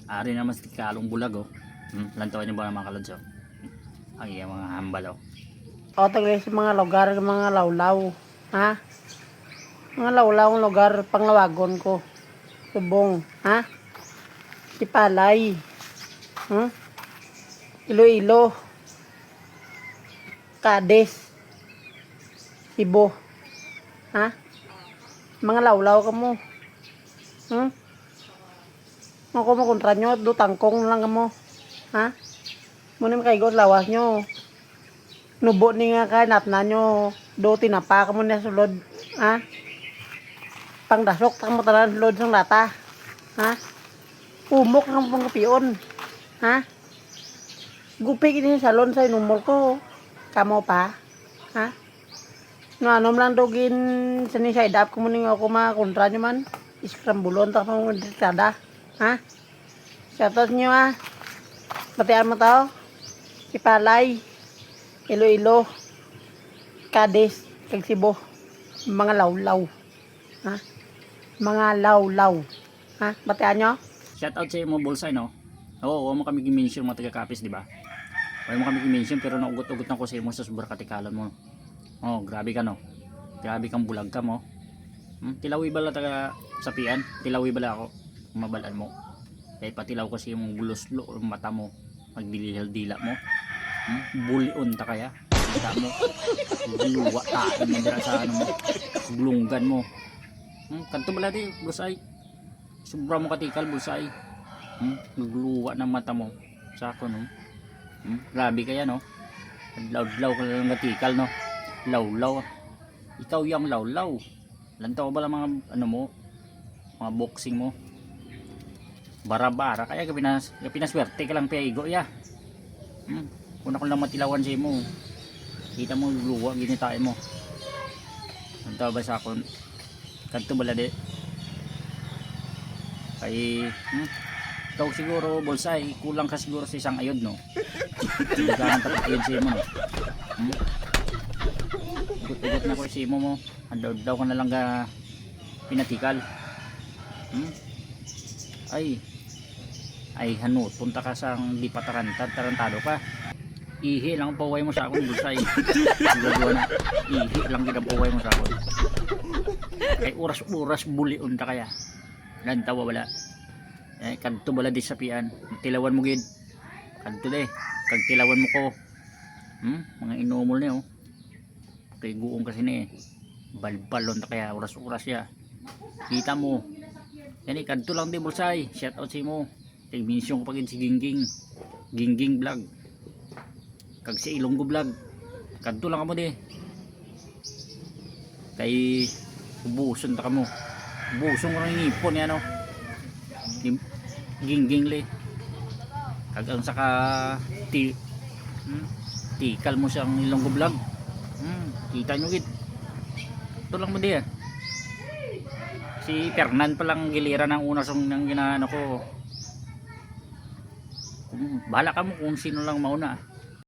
Ari naman sa kalong bulag oh. Lantawan niyo ba ng mga kalodso? Ang iya mga hambal oh. O taglay sa mga lugar, mga lawlaw. Ha? Mga lawlaw ang lugar, panglawagon ko. Subong. Ha? Sipalay. Iloilo. Cadiz. Cebu. Ha? Mga lawlaw ka mo. Ako makontra nyo, do tangkong lang ka mo. Ha? Muna makaigot lawas nyo. Nubo ni nga kay natna nyo. Do tinapa ka mo na sulod. Ha? Pangdasok ta mo tanan sulod sang lata. Ha? Umok ng pangkapion. Ha? Gupig ini salon sa inumol ko. Kamo pa. Ha? Nganom lang dogin sini sa idap ko muning ako makontra nyo man. Iskrambulon ta pang kada. Ha? Shoutout nyo ha. Batian mo tao. Sipalay. Iloilo. Cadiz. Kag Cebu. Mga lawlaw. Ha? Mga lawlaw. Ha? Batian nyo? Shout out sa iyo mga Bulsay no. Oo, mo kami gi-mention mga taga-Capiz, di ba? Wala mo kami gi-mention pero naugot-ugot na ko sa imo sa sobrang katikalan mo. Oh, grabe ka no. Grabe kang bulag ka mo. Tilawi bala taga sapian? Tilawi bala ako. Mabalaan mo. Kaya patilaw kasi yung guluslo mata mo. Magdilihal-dila mo. Bulion ta kaya. Kita mo. Luwa tain mo dira sa ano mo. Glunggan mo. Kanto bala di, Bulsay. Sobra mo katikal, Bulsay. Nagluwa ng mata mo. Sako no. Grabe kaya no. Lawlaw ka lang katikal no. Lawlaw. Ikaw yung lawlaw. Lantaw ba lang mga ano mo? Mga boxing mo. Bara-bara kaya pinaswerte ka lang paigo ya. Una ko lang matilawan sa mo. Kita mo luwa ginitain mo. Lantaw ba sa akon? Kanto bala di. Kay ikaw siguro Bulsay kulang ka siguro sa isang ayod no. Dagan pa ayod sa mo no. Ugot na ko sa imo mo. Daw ka na lang ga pinatikal. Ay hanut punta ka sang di tarantado ka. Ihi lang paway mo sa akon Bulsay. Siguro na ihi lang gid ang paway mo sa akon. Kay oras-oras bulion ta kaya. Lantawa wala. Kadto bala di sapian. Tilawan mo gid. Kadto de. Kag tilawan mo ko. Mga inomol ni oh. Kay guong kasi ni balbalon ta kaya oras-oras ya. Kita mo. Yani kadto lang di Bulsay. Shout out si mo. Kay mention ko pagin si Gingging. Gingging vlog. Kag si Ilonggo vlog. Kadto lang mo di. Kay ubuson ta kamo. Busong orang ngipon yan no. Gingging li. Kag ang saka tikal mo siyang Ilonggo vlog. Kita nyo gid. Ito lang mo di ah. Si Fernan pa lang gilira ng una song nang ginaano ko. Bahala ka mo kung sino lang mauna.